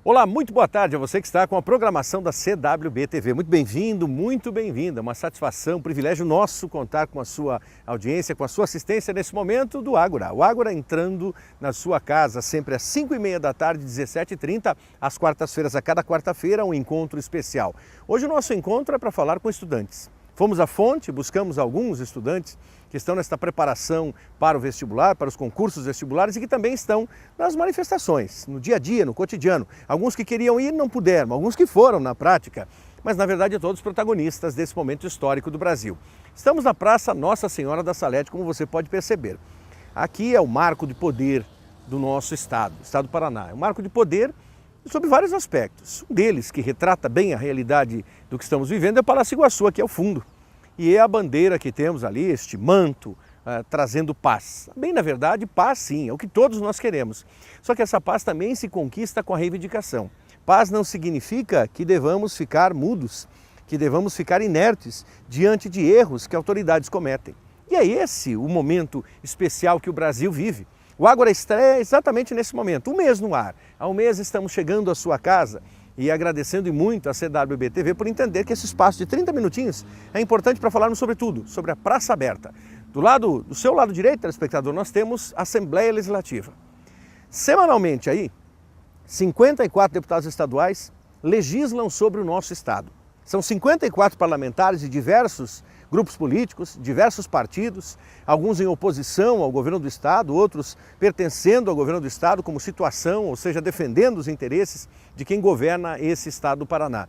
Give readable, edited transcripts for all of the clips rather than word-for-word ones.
Olá, muito boa tarde a você que está com a programação da CWB TV. Muito bem-vindo, muito bem-vinda. Uma satisfação, um privilégio nosso contar com a sua audiência, com a sua assistência nesse momento do Ágora. O Ágora entrando na sua casa sempre às 5h30 da tarde, 17h30, às quartas-feiras, a cada quarta-feira, um encontro especial. Hoje o nosso encontro é para falar com estudantes. Fomos à fonte, buscamos alguns estudantes que estão nesta preparação para o vestibular, para os concursos vestibulares e que também estão nas manifestações, no dia a dia, no cotidiano. Alguns que queriam ir não puderam, alguns que foram na prática, mas na verdade todos protagonistas desse momento histórico do Brasil. Estamos na Praça Nossa Senhora da Salete, como você pode perceber. Aqui é o marco de poder do nosso estado, o estado do Paraná. É um marco de poder sobre vários aspectos. Um deles, que retrata bem a realidade do que estamos vivendo, é o Palácio Iguaçu, aqui ao fundo. E é a bandeira que temos ali, este manto, trazendo paz. Bem, na verdade, paz sim, é o que todos nós queremos. Só que essa paz também se conquista com a reivindicação. Paz não significa que devamos ficar mudos, que devamos ficar inertes diante de erros que autoridades cometem. E é esse o momento especial que o Brasil vive. O Ágora estreia exatamente nesse momento, um mês no ar. Há um mês estamos chegando à sua casa e agradecendo muito a CWB TV por entender que esse espaço de 30 minutinhos é importante para falarmos sobre tudo, sobre a Praça Aberta. Do seu lado direito, telespectador, nós temos a Assembleia Legislativa. Semanalmente aí, 54 deputados estaduais legislam sobre o nosso estado. São 54 parlamentares de diversos grupos políticos, diversos partidos, alguns em oposição ao governo do estado, outros pertencendo ao governo do estado como situação, ou seja, defendendo os interesses de quem governa esse estado do Paraná.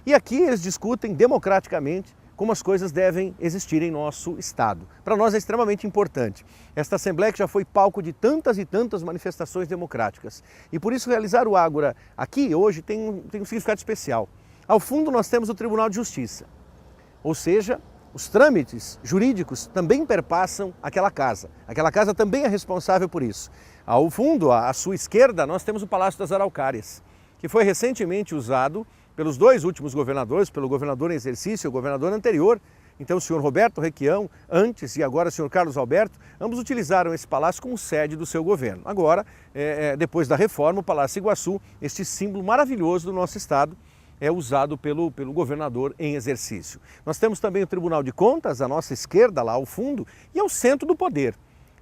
E aqui eles discutem democraticamente como as coisas devem existir em nosso estado. Para nós é extremamente importante. Esta Assembleia que já foi palco de tantas e tantas manifestações democráticas. E por isso realizar o Ágora aqui hoje tem um significado especial. Ao fundo nós temos o Tribunal de Justiça, ou seja, os trâmites jurídicos também perpassam aquela casa. Aquela casa também é responsável por isso. Ao fundo, à sua esquerda, nós temos o Palácio das Araucárias, que foi recentemente usado pelos dois últimos governadores, pelo governador em exercício e o governador anterior. Então o senhor Roberto Requião, antes, e agora o senhor Carlos Alberto, ambos utilizaram esse palácio como sede do seu governo. Agora, depois da reforma, o Palácio Iguaçu, este símbolo maravilhoso do nosso estado, é usado pelo governador em exercício. Nós temos também o Tribunal de Contas, à nossa esquerda, lá ao fundo, e é o centro do poder.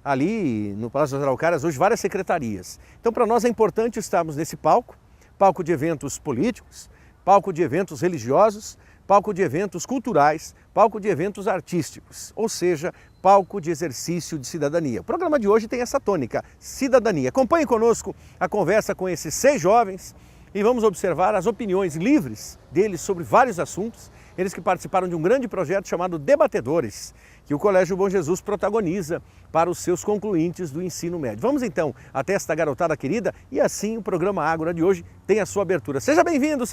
Ali no Palácio das Araucárias, hoje, várias secretarias. Então, para nós é importante estarmos nesse palco de eventos políticos, palco de eventos religiosos, palco de eventos culturais, palco de eventos artísticos, ou seja, palco de exercício de cidadania. O programa de hoje tem essa tônica, cidadania. Acompanhe conosco a conversa com esses 6 jovens, e vamos observar as opiniões livres deles sobre vários assuntos, eles que participaram de um grande projeto chamado Debatedores, que o Colégio Bom Jesus protagoniza para os seus concluintes do ensino médio. Vamos então até esta garotada querida e assim o programa Ágora de hoje tem a sua abertura. Seja bem-vindo,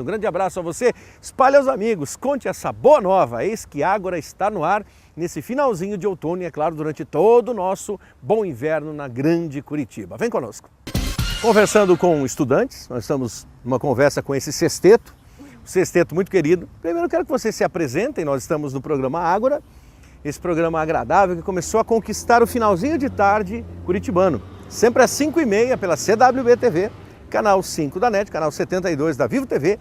um grande abraço a você, espalhe aos amigos, conte essa boa nova, eis que Ágora está no ar nesse finalzinho de outono e, é claro, durante todo o nosso bom inverno na grande Curitiba. Vem conosco. Conversando com estudantes, nós estamos numa conversa com esse sexteto, um sexteto muito querido. Primeiro eu quero que vocês se apresentem, nós estamos no programa Ágora, esse programa agradável que começou a conquistar o finalzinho de tarde curitibano, sempre às 5h30 pela CWB TV, canal 5 da NET, canal 72 da Vivo TV,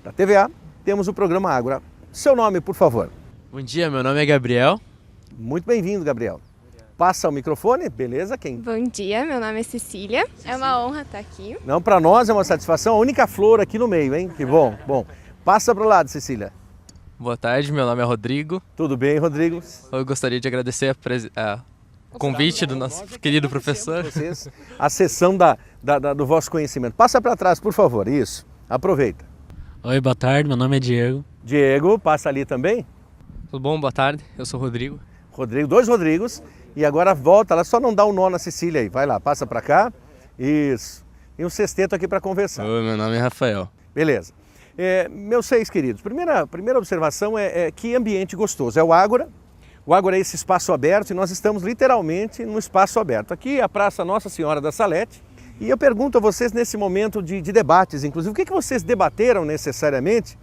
da TVA, temos o programa Ágora. Seu nome, por favor. Bom dia, meu nome é Gabriel. Muito bem-vindo, Gabriel. Passa o microfone, beleza? Bom dia, meu nome é Cecília. É uma honra estar aqui. Não, para nós é uma satisfação, a única flor aqui no meio, hein? Que bom. Bom, passa para o lado, Cecília. Boa tarde, meu nome é Rodrigo. Tudo bem, Rodrigo? Eu gostaria de agradecer o convite do nosso querido professor. Vocês, a sessão do vosso conhecimento. Passa para trás, por favor, isso. Aproveita. Oi, boa tarde, meu nome é Diego. Diego, passa ali também. Tudo bom? Boa tarde, eu sou o Rodrigo. Rodrigo, 2 Rodrigos. E agora volta lá, só não dá um nó na Cecília aí. Vai lá, passa para cá. Isso. E um sexteto aqui para conversar. Oi, meu nome é Rafael. Beleza. Meus 6 queridos, primeira observação é que ambiente gostoso. É o Ágora. O Ágora é esse espaço aberto e nós estamos literalmente num espaço aberto. Aqui é a Praça Nossa Senhora da Salete. E eu pergunto a vocês nesse momento de debates, inclusive, o que vocês debateram necessariamente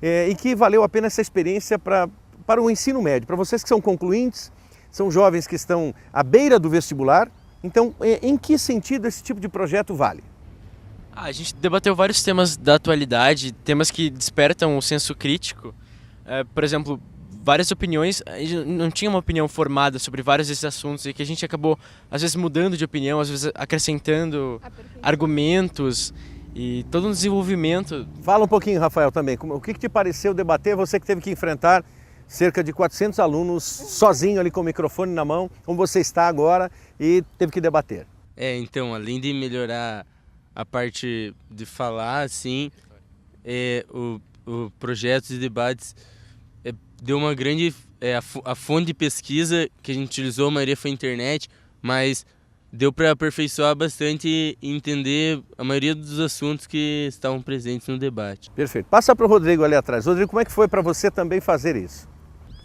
e que valeu a pena essa experiência para o ensino médio, para vocês que são concluintes, são jovens que estão à beira do vestibular. Então, em que sentido esse tipo de projeto vale? A gente debateu vários temas da atualidade, temas que despertam o senso crítico. Por exemplo, várias opiniões, a gente não tinha uma opinião formada sobre vários desses assuntos e que a gente acabou, às vezes, mudando de opinião, às vezes acrescentando argumentos e todo um desenvolvimento. Fala um pouquinho, Rafael, também. O que te pareceu debater? Você que teve que enfrentar cerca de 400 alunos sozinho ali com o microfone na mão, como você está agora, e teve que debater. Então, além de melhorar a parte de falar, assim, o projeto de debates deu uma grande... a fonte de pesquisa que a gente utilizou, a maioria foi a internet, mas deu para aperfeiçoar bastante e entender a maioria dos assuntos que estavam presentes no debate. Perfeito. Passa para o Rodrigo ali atrás. Rodrigo, como é que foi para você também fazer isso?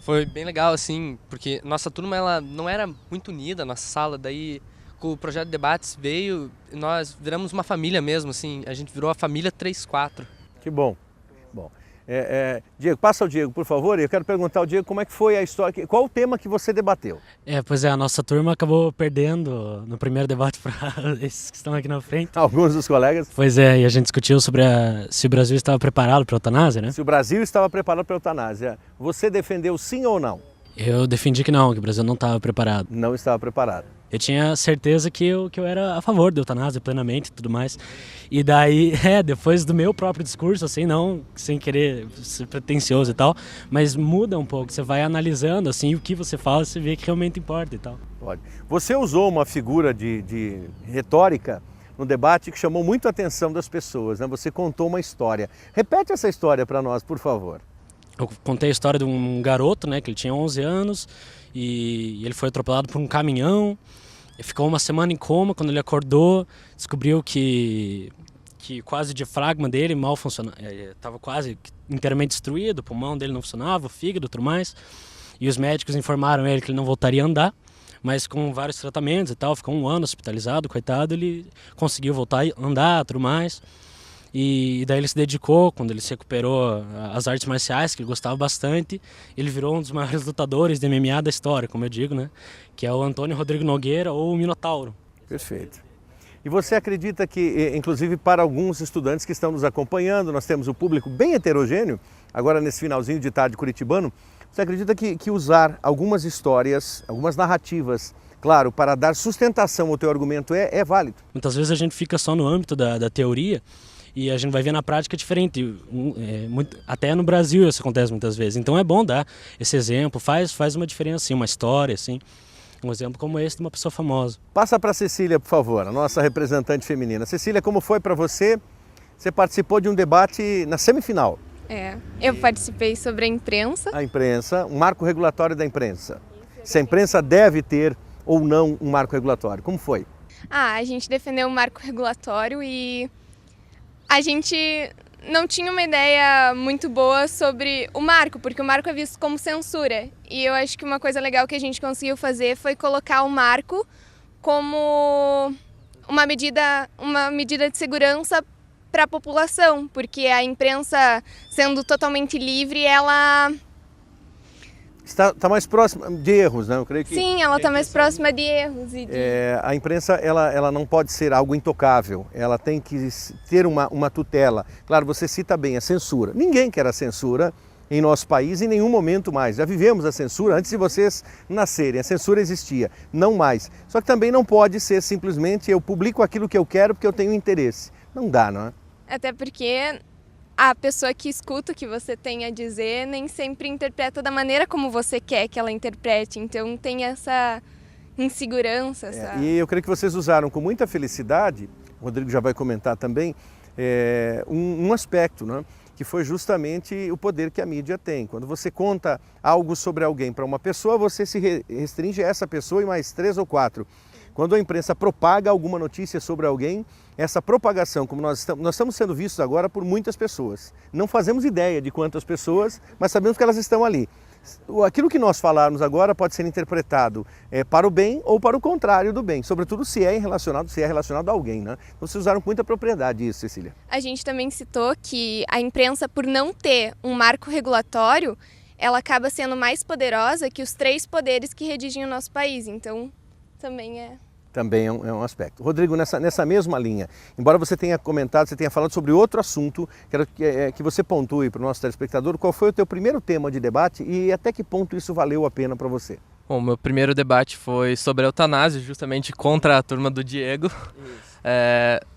Foi bem legal, assim, porque nossa turma ela não era muito unida, nossa sala, daí com o projeto de debates veio, nós viramos uma família mesmo, assim, a gente virou a família 3-4. Que bom. Bom, Diego, passa ao Diego, por favor, e eu quero perguntar ao Diego como é que foi a história, qual o tema que você debateu? Pois é, a nossa turma acabou perdendo no primeiro debate para esses que estão aqui na frente. Alguns dos colegas. Pois é, e a gente discutiu sobre se o Brasil estava preparado para a eutanásia, né? Se o Brasil estava preparado para a eutanásia. Você defendeu sim ou não? Eu defendi que não, que o Brasil não estava preparado. Não estava preparado. Eu tinha certeza que eu era a favor da eutanásia plenamente e tudo mais. E daí, depois do meu próprio discurso, assim, não sem querer ser pretencioso e tal, mas muda um pouco, você vai analisando, assim, o que você fala, você vê que realmente importa e tal. Pode. Você usou uma figura de retórica no debate que chamou muito a atenção das pessoas, né? Você contou uma história. Repete essa história para nós, por favor. Eu contei a história de um garoto, né, que ele tinha 11 anos e ele foi atropelado por um caminhão. Ele ficou uma semana em coma. Quando ele acordou, descobriu que quase o diafragma dele mal funcionava, estava quase inteiramente destruído, o pulmão dele não funcionava, o fígado e tudo mais. E os médicos informaram ele que ele não voltaria a andar, mas com vários tratamentos e tal, ficou 1 ano hospitalizado, coitado, ele conseguiu voltar a andar e tudo mais. E daí ele se dedicou, quando ele se recuperou, às artes marciais, que ele gostava bastante. Ele virou um dos maiores lutadores de MMA da história, como eu digo, né? Que é o Antônio Rodrigo Nogueira, ou o Minotauro. Perfeito. E você acredita que, inclusive para alguns estudantes que estão nos acompanhando, nós temos um público bem heterogêneo, agora nesse finalzinho de tarde curitibano, você acredita que usar algumas histórias, algumas narrativas, claro, para dar sustentação ao teu argumento é válido? Muitas vezes a gente fica só no âmbito da teoria, e a gente vai ver na prática diferente. Até no Brasil isso acontece muitas vezes. Então é bom dar esse exemplo, faz uma diferença, assim, uma história, assim, um exemplo como esse de uma pessoa famosa. Passa para a Cecília, por favor, a nossa representante feminina. Cecília, como foi para você? Você participou de um debate na semifinal. Eu participei sobre a imprensa. A imprensa, um marco regulatório da imprensa. Se a imprensa deve ter ou não um marco regulatório, como foi? A gente defendeu o marco regulatório e a gente não tinha uma ideia muito boa sobre o marco, porque o marco é visto como censura. E eu acho que uma coisa legal que a gente conseguiu fazer foi colocar o marco como uma medida de segurança para a população, porque a imprensa, sendo totalmente livre, ela... Está mais próxima de erros, né? Eu creio que... Sim, ela está mais próxima de erros. A imprensa ela não pode ser algo intocável, ela tem que ter uma tutela. Claro, você cita bem a censura. Ninguém quer a censura em nosso país em nenhum momento mais. Já vivemos a censura antes de vocês nascerem, a censura existia, não mais. Só que também não pode ser simplesmente eu publico aquilo que eu quero porque eu tenho interesse. Não dá, não é? Até porque a pessoa que escuta o que você tem a dizer nem sempre interpreta da maneira como você quer que ela interprete. Então tem essa insegurança. E eu creio que vocês usaram com muita felicidade, o Rodrigo já vai comentar também, um aspecto, né, que foi justamente o poder que a mídia tem. Quando você conta algo sobre alguém para uma pessoa, você se restringe a essa pessoa e mais 3 ou 4. Quando a imprensa propaga alguma notícia sobre alguém, essa propagação, como nós estamos sendo vistos agora por muitas pessoas. Não fazemos ideia de quantas pessoas, mas sabemos que elas estão ali. Aquilo que nós falarmos agora pode ser interpretado para o bem ou para o contrário do bem, sobretudo se é relacionado a alguém, né? Então vocês usaram com muita propriedade isso, Cecília. A gente também citou que a imprensa, por não ter um marco regulatório, ela acaba sendo mais poderosa que os 3 poderes que redigem o nosso país. Então, também é Também é um aspecto. Rodrigo, nessa mesma linha, embora você tenha comentado, você tenha falado sobre outro assunto, quero que você pontue para o nosso telespectador qual foi o teu primeiro tema de debate e até que ponto isso valeu a pena para você. Bom, meu primeiro debate foi sobre a eutanásia, justamente contra a turma do Diego.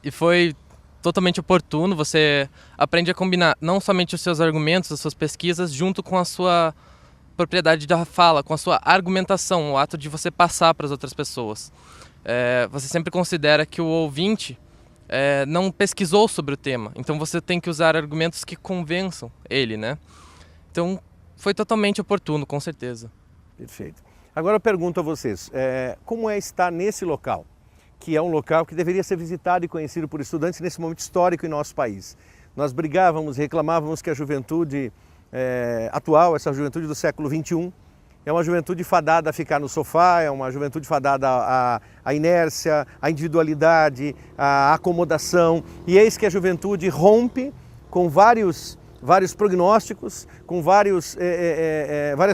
E foi totalmente oportuno, você aprende a combinar não somente os seus argumentos, as suas pesquisas, junto com a sua propriedade da fala, com a sua argumentação, o ato de você passar para as outras pessoas. Você sempre considera que o ouvinte não pesquisou sobre o tema, então você tem que usar argumentos que convençam ele, né? Então foi totalmente oportuno, com certeza. Perfeito. Agora eu pergunto a vocês, como é estar nesse local, que é um local que deveria ser visitado e conhecido por estudantes nesse momento histórico em nosso país? Nós brigávamos, reclamávamos que a juventude atual, essa juventude do século XXI, é uma juventude fadada a ficar no sofá, é uma juventude fadada à inércia, à individualidade, à acomodação. E eis que a juventude rompe com vários prognósticos, com várias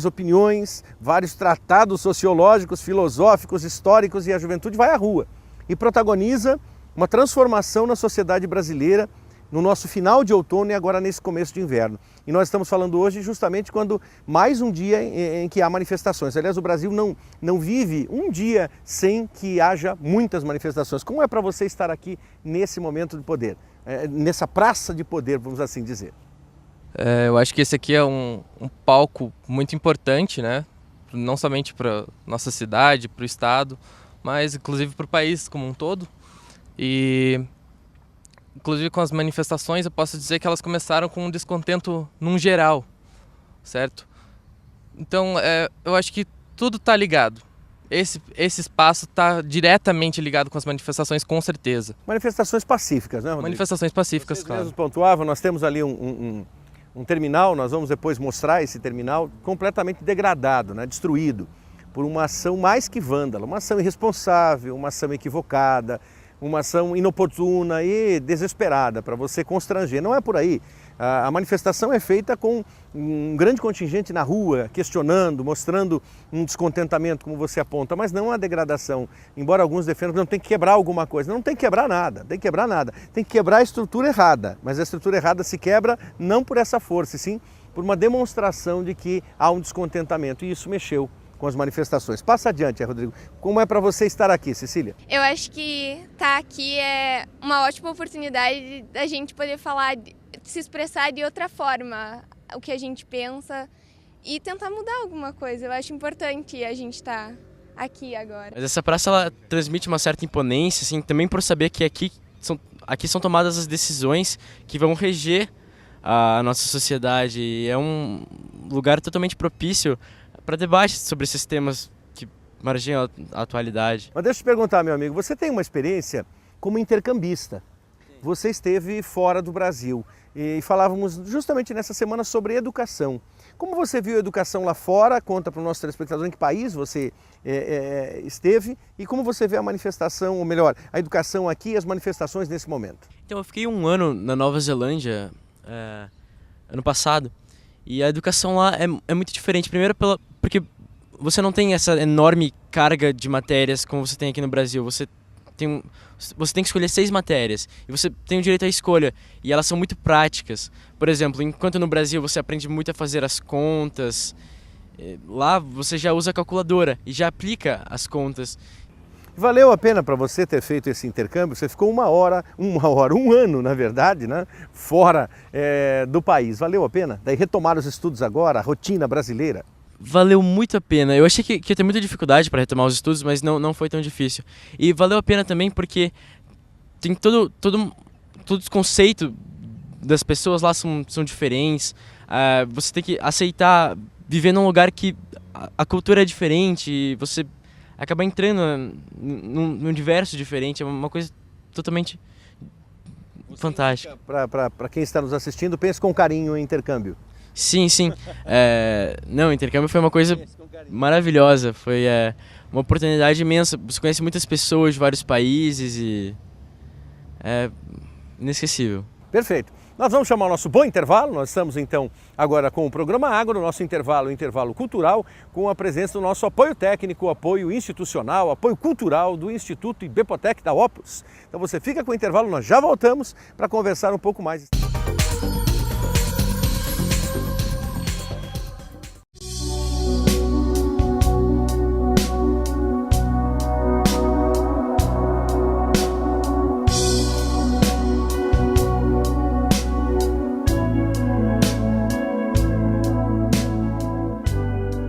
opiniões, vários tratados sociológicos, filosóficos, históricos, e a juventude vai à rua e protagoniza uma transformação na sociedade brasileira no nosso final de outono e agora nesse começo de inverno. E nós estamos falando hoje justamente quando mais um dia em que há manifestações. Aliás, o Brasil não vive um dia sem que haja muitas manifestações. Como é para você estar aqui nesse momento de poder, nessa praça de poder, vamos assim dizer? Eu acho que esse aqui é um palco muito importante, né? Não somente para nossa cidade, para o estado, mas inclusive para o país como um todo. E inclusive com as manifestações, eu posso dizer que elas começaram com um descontento num geral, certo? Então, eu acho que tudo está ligado. Esse espaço está diretamente ligado com as manifestações, com certeza. Manifestações pacíficas, né, Rodrigo? Manifestações pacíficas, Vocês claro. mesmos pontuavam, nós temos ali um terminal, nós vamos depois mostrar esse terminal completamente degradado, né, destruído, por uma ação mais que vândala, uma ação irresponsável, uma ação equivocada, uma ação inoportuna e desesperada para você constranger. Não é por aí. A manifestação é feita com um grande contingente na rua, questionando, mostrando um descontentamento, como você aponta, mas não a degradação. Embora alguns defendam que não tem que quebrar alguma coisa. Não tem que quebrar nada, tem que quebrar nada. Tem que quebrar a estrutura errada, mas a estrutura errada se quebra não por essa força, e sim por uma demonstração de que há um descontentamento, e isso mexeu com as manifestações. Passa adiante, Rodrigo. Como é para você estar aqui, Cecília? Eu acho que estar aqui é uma ótima oportunidade da gente poder falar, se expressar de outra forma, o que a gente pensa e tentar mudar alguma coisa. Eu acho importante a gente estar aqui agora. Mas essa praça, ela transmite uma certa imponência, assim, também por saber que aqui são tomadas as decisões que vão reger a nossa sociedade. E é um lugar totalmente propício para debate sobre esses temas que margeiam a atualidade. Mas deixa eu te perguntar, meu amigo, você tem uma experiência como intercambista. Você esteve fora do Brasil e falávamos justamente nessa semana sobre educação. Como você viu a educação lá fora? Conta para o nosso telespectador em que país você esteve e como você vê a manifestação, ou melhor, a educação aqui e as manifestações nesse momento. Então, eu fiquei 1 ano na Nova Zelândia, ano passado, e a educação lá é muito diferente. Primeiro porque você não tem essa enorme carga de matérias como você tem aqui no Brasil. Você tem que escolher 6 matérias e você tem o direito à escolha, e elas são muito práticas. Por exemplo, enquanto no Brasil você aprende muito a fazer as contas, lá você já usa a calculadora e já aplica as contas. Valeu a pena para você ter feito esse intercâmbio? Você ficou um ano, na verdade, né, fora do país. Valeu a pena? Daí retomar os estudos agora, a rotina brasileira? Valeu muito a pena. Eu achei que ia ter muita dificuldade para retomar os estudos, mas não foi tão difícil. E valeu a pena também porque tem todo os conceitos das pessoas lá são diferentes. Você tem que aceitar viver num lugar que a cultura é diferente e você acaba entrando num universo diferente. É uma coisa totalmente fantástica. Para quem está nos assistindo, pense com carinho em intercâmbio. Sim. Não, o intercâmbio foi uma coisa maravilhosa. Foi uma oportunidade imensa. Você conhece muitas pessoas de vários países e é inesquecível. Perfeito. Nós vamos chamar o nosso bom intervalo, nós estamos então agora com o programa Agro, o nosso intervalo, o intervalo cultural, com a presença do nosso apoio técnico, apoio institucional, apoio cultural do Instituto Ibepotec da Opus. Então você fica com o intervalo, nós já voltamos para conversar um pouco mais.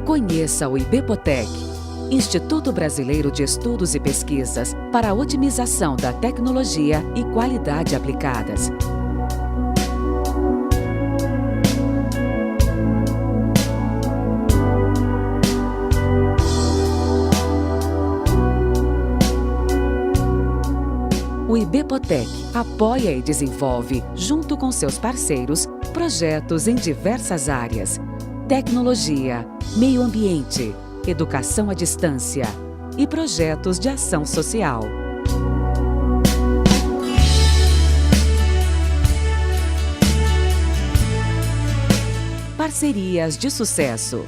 Conheça o Ibepotec, Instituto Brasileiro de Estudos e Pesquisas para a Otimização da Tecnologia e Qualidade Aplicadas. O Ibepotec apoia e desenvolve, junto com seus parceiros, projetos em diversas áreas: tecnologia, meio ambiente, educação à distância e projetos de ação social. Parcerias de sucesso.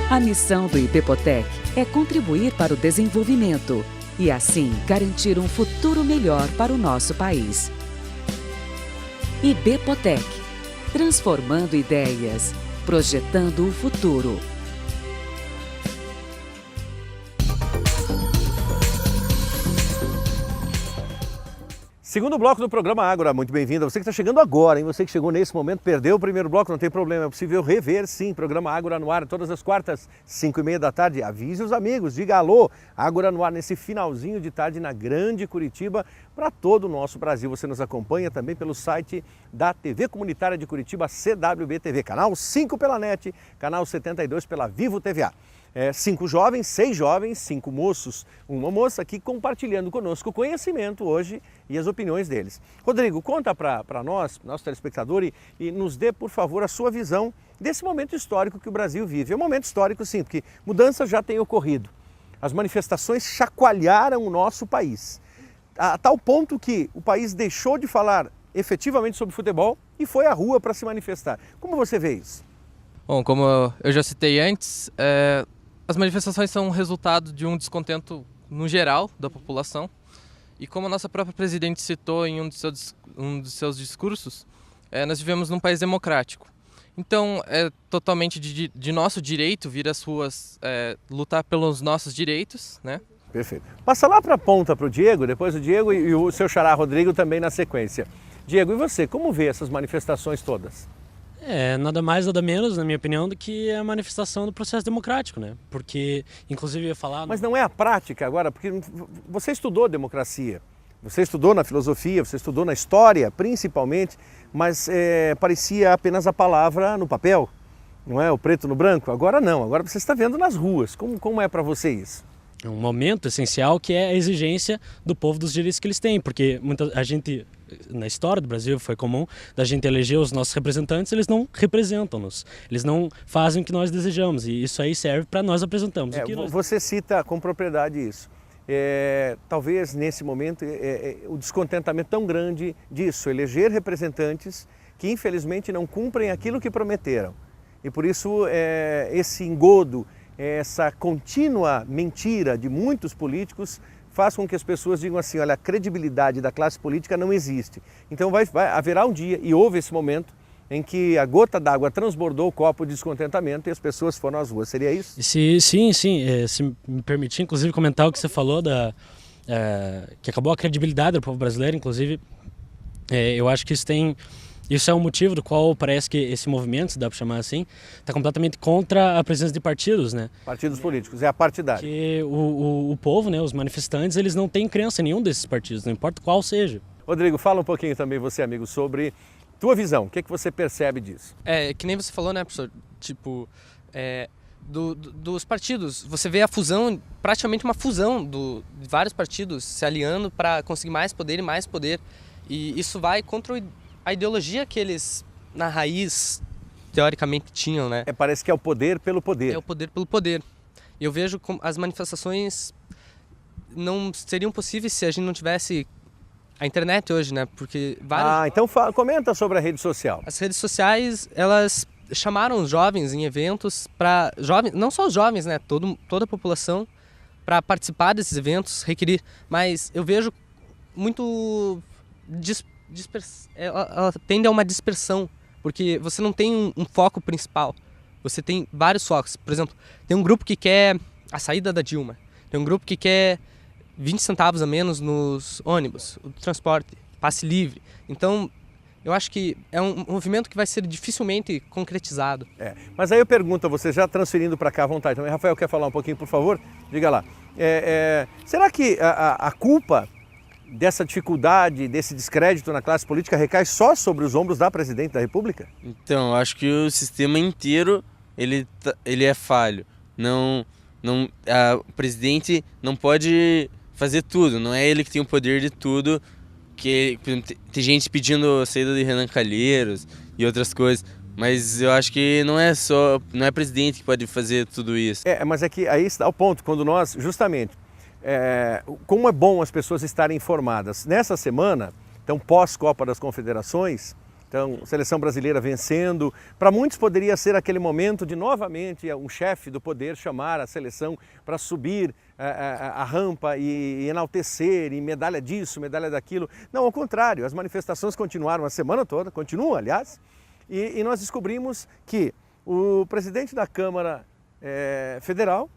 A missão do Ibepotec é contribuir para o desenvolvimento e, assim, garantir um futuro melhor para o nosso país. Ibepotec. Transformando ideias, projetando o futuro. Segundo bloco do programa Ágora, muito bem-vindo. Você que está chegando agora, hein? Você que chegou nesse momento, perdeu o primeiro bloco, não tem problema, é possível rever, sim. Programa Ágora no ar, todas as quartas, 5h30 da tarde. Avise os amigos, diga alô. Ágora no ar nesse finalzinho de tarde na Grande Curitiba, para todo o nosso Brasil. Você nos acompanha também pelo site da TV Comunitária de Curitiba, CWB TV, canal 5 pela NET, canal 72 pela Vivo TVA. 5 jovens, 6 jovens, 5 moços, uma moça aqui compartilhando conosco o conhecimento hoje e as opiniões deles. Rodrigo, conta para nós, nosso telespectador, e nos dê, por favor, a sua visão desse momento histórico que o Brasil vive. É um momento histórico, sim, porque mudanças já têm ocorrido. As manifestações chacoalharam o nosso país, a tal ponto que o país deixou de falar efetivamente sobre futebol e foi à rua para se manifestar. Como você vê isso? Bom, como eu já citei antes, as manifestações são resultado de um descontento no geral da população. E como a nossa própria presidente citou em um dos seus discursos, nós vivemos num país democrático. Então é totalmente de nosso direito vir às ruas lutar pelos nossos direitos, né? Perfeito. Passa lá para a ponta para o Diego, depois o Diego e o seu xará Rodrigo também na sequência. Diego, e você, como vê essas manifestações todas? Nada mais, nada menos, na minha opinião, do que a manifestação do processo democrático, né? Porque, inclusive, eu ia falar... Mas não é a prática agora, porque você estudou democracia, você estudou na filosofia, você estudou na história, principalmente, mas parecia apenas a palavra no papel, não é? O preto no branco. Agora não, agora você está vendo nas ruas. Como é para você isso? É um momento essencial que é a exigência do povo dos direitos que eles têm, porque a gente, na história do Brasil, foi comum da gente eleger os nossos representantes, eles não representam-nos, eles não fazem o que nós desejamos, e isso aí serve para nós apresentarmos. Você cita com propriedade isso. Talvez nesse momento o descontentamento tão grande disso, eleger representantes que infelizmente não cumprem aquilo que prometeram. E por isso esse engodo, essa contínua mentira de muitos políticos faz com que as pessoas digam assim, olha, a credibilidade da classe política não existe. Então haverá um dia, e houve esse momento, em que a gota d'água transbordou o copo de descontentamento e as pessoas foram às ruas. Seria isso? Sim. Se me permitir, inclusive, comentar o que você falou, que acabou a credibilidade do povo brasileiro, inclusive, eu acho que isso é um motivo do qual parece que esse movimento, se dá para chamar assim, está completamente contra a presença de partidos, né? Partidos políticos, é a partidária. Porque o povo, né, os manifestantes, eles não têm crença em nenhum desses partidos, não importa qual seja. Rodrigo, fala um pouquinho também, você, amigo, sobre tua visão. O que você percebe disso? Que nem você falou, né, professor? Tipo, dos partidos. Você vê a fusão, praticamente uma fusão de vários partidos se alinhando para conseguir mais poder e mais poder. E isso vai contra a ideologia que eles, na raiz, teoricamente tinham, né? Parece que é o poder pelo poder. É o poder pelo poder. E eu vejo como as manifestações não seriam possíveis se a gente não tivesse a internet hoje, né? Porque vários... Então comenta sobre a rede social. As redes sociais, elas chamaram os jovens em eventos para jovens, não só os jovens, né? Toda a população para participar desses eventos, requerir. Mas eu vejo muito ela tende a uma dispersão, porque você não tem um foco principal. Você tem vários focos. Por exemplo, tem um grupo que quer a saída da Dilma. Tem um grupo que quer 20 centavos a menos nos ônibus, o transporte, passe livre. Então, eu acho que é um movimento que vai ser dificilmente concretizado. Mas aí eu pergunto a você, já transferindo para cá à vontade também, Rafael quer falar um pouquinho, por favor? Diga lá. Será que a culpa dessa dificuldade, desse descrédito na classe política recai só sobre os ombros da Presidente da República? Então, eu acho que o sistema inteiro ele é falho. O presidente não pode fazer tudo, não é ele que tem o poder de tudo. Tem gente pedindo a saída de Renan Calheiros e outras coisas, mas eu acho que não é presidente que pode fazer tudo isso. Mas é que aí está o ponto, quando nós, justamente, como é bom as pessoas estarem informadas. Nessa semana, então pós-Copa das Confederações, então seleção brasileira vencendo, para muitos poderia ser aquele momento de novamente um chefe do poder chamar a seleção para subir a rampa e enaltecer, e medalha disso, medalha daquilo. Não, ao contrário, as manifestações continuaram a semana toda, continuam aliás, e nós descobrimos que o presidente da Câmara Federal,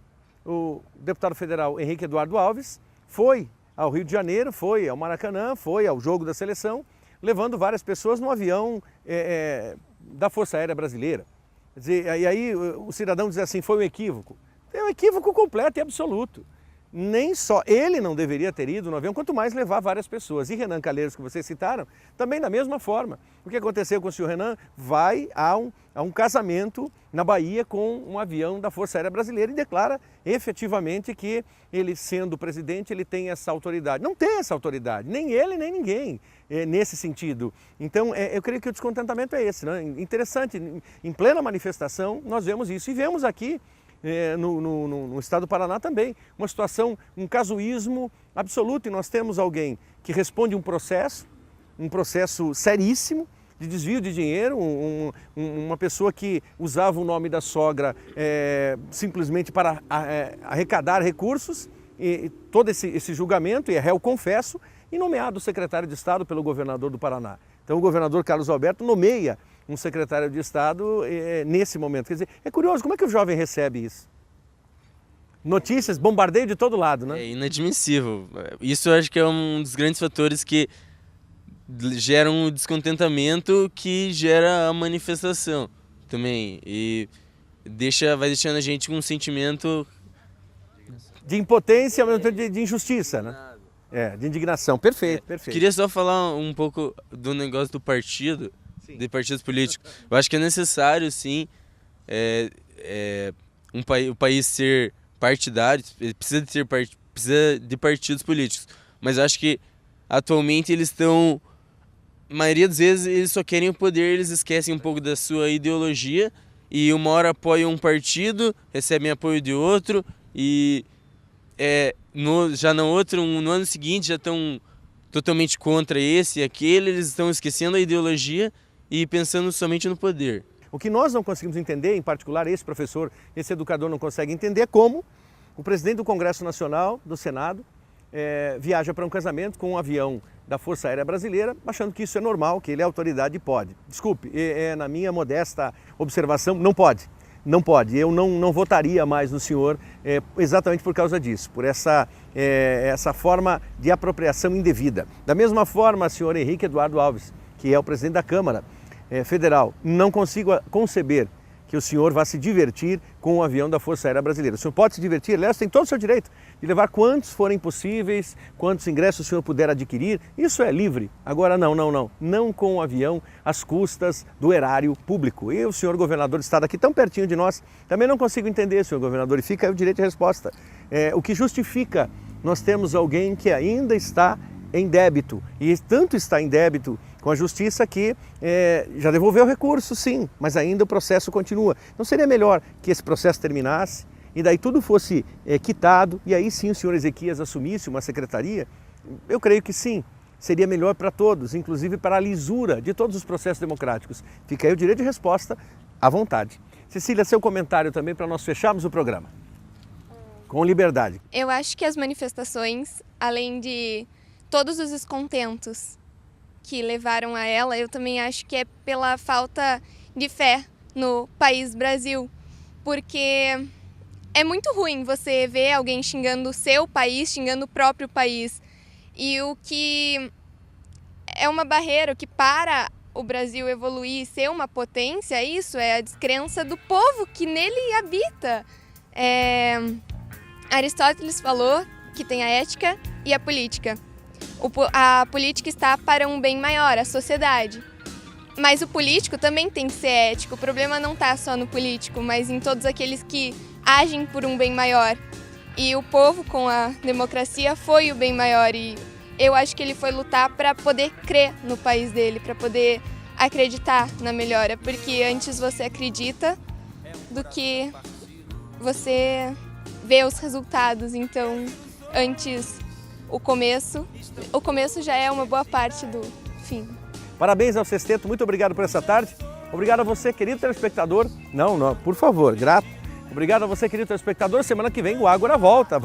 o deputado federal Henrique Eduardo Alves, foi ao Rio de Janeiro, foi ao Maracanã, foi ao jogo da seleção, levando várias pessoas no avião da Força Aérea Brasileira. Quer dizer, e aí o cidadão diz assim, foi um equívoco. É um equívoco completo e absoluto. Nem só ele não deveria ter ido no avião, quanto mais levar várias pessoas. E Renan Calheiros, que vocês citaram, também da mesma forma. O que aconteceu com o senhor Renan? Vai a um casamento na Bahia com um avião da Força Aérea Brasileira e declara efetivamente que ele, sendo presidente, ele tem essa autoridade. Não tem essa autoridade, nem ele, nem ninguém, nesse sentido. Então, eu creio que o descontentamento é esse, né? Interessante, em plena manifestação, nós vemos isso. E vemos aqui, no estado do Paraná também, uma situação, um casuísmo absoluto, e nós temos alguém que responde um processo seríssimo de desvio de dinheiro, uma pessoa que usava o nome da sogra simplesmente para arrecadar recursos, e todo esse julgamento, e é réu confesso, e nomeado secretário de Estado pelo governador do Paraná. Então o governador Carlos Alberto nomeia um secretário de Estado nesse momento. Quer dizer, é curioso, como é que o jovem recebe isso? Notícias, bombardeio de todo lado, né? É inadmissível. Isso eu acho que é um dos grandes fatores que geram um descontentamento que gera a manifestação também. E vai deixando a gente com um sentimento de impotência, ao mesmo tempo de injustiça, né? De indignação. Perfeito, perfeito. Queria só falar um pouco do negócio do partido, de partidos políticos. Eu acho que é necessário, sim, o país ser partidário, precisa de partidos políticos. Mas eu acho que atualmente eles estão, a maioria das vezes eles só querem o poder, eles esquecem um pouco da sua ideologia e uma hora apoiam um partido, recebem apoio de outro e no ano seguinte já estão totalmente contra esse e aquele, eles estão esquecendo a ideologia e pensando somente no poder. O que nós não conseguimos entender, em particular esse professor, esse educador não consegue entender, é como o presidente do Congresso Nacional, do Senado, viaja para um casamento com um avião da Força Aérea Brasileira, achando que isso é normal, que ele é autoridade e pode. Desculpe, na minha modesta observação, não pode. Não pode. Eu não votaria mais no senhor exatamente por causa disso, por essa forma de apropriação indevida. Da mesma forma, senhor Henrique Eduardo Alves, que é o presidente da Câmara Federal, não consigo conceber que o senhor vá se divertir com o avião da Força Aérea Brasileira. O senhor pode se divertir, aliás, tem todo o seu direito de levar quantos forem possíveis, quantos ingressos o senhor puder adquirir, isso é livre. Agora não com o avião às custas do erário público. E o senhor governador está aqui tão pertinho de nós, também não consigo entender, senhor governador, e fica aí o direito de resposta. O que justifica nós termos alguém que ainda está em débito, e tanto está em débito com a justiça que já devolveu o recurso, sim, mas ainda o processo continua. Não seria melhor que esse processo terminasse e daí tudo fosse quitado e aí sim o senhor Ezequias assumisse uma secretaria? Eu creio que sim, seria melhor para todos, inclusive para a lisura de todos os processos democráticos. Fica aí o direito de resposta à vontade. Cecília, seu comentário também para nós fecharmos o programa. Com liberdade. Eu acho que as manifestações, além de todos os descontentos que levaram a ela, eu também acho que é pela falta de fé no país Brasil. Porque é muito ruim você ver alguém xingando o seu país, xingando o próprio país. E o que é uma barreira, o que para o Brasil evoluir e ser uma potência, é isso, é a descrença do povo que nele habita. Aristóteles falou que tem a ética e a política. A política está para um bem maior, a sociedade. Mas o político também tem que ser ético. O problema não está só no político, mas em todos aqueles que agem por um bem maior. E o povo, com a democracia, foi o bem maior. E eu acho que ele foi lutar para poder crer no país dele, para poder acreditar na melhora. Porque antes você acredita do que você vê os resultados. Então, antes o começo já é uma boa parte do fim. Parabéns ao Sexteto, muito obrigado por essa tarde. Obrigado a você, querido telespectador. Não, por favor, grato. Obrigado a você, querido telespectador. Semana que vem o Ágora volta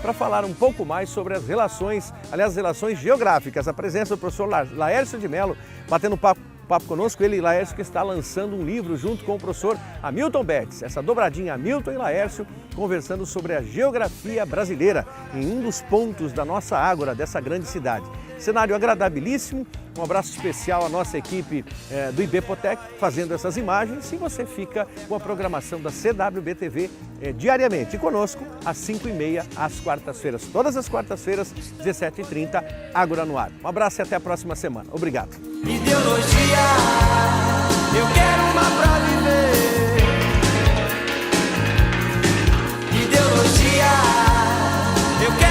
para falar um pouco mais sobre as relações, aliás, as relações geográficas. A presença do professor Laércio de Mello, batendo papo conosco. Ele, Laércio, que está lançando um livro junto com o professor Hamilton Betts. Essa dobradinha Hamilton e Laércio conversando sobre a geografia brasileira em um dos pontos da nossa Ágora, dessa grande cidade. Cenário agradabilíssimo, um abraço especial à nossa equipe do IBPOTEC fazendo essas imagens, e você fica com a programação da CWB-TV diariamente. E conosco às 5h30 às quartas-feiras, todas as quartas-feiras, 17h30, Ágora no ar. Um abraço e até a próxima semana. Obrigado. Ideologia, eu quero uma pra viver. Ideologia, eu quero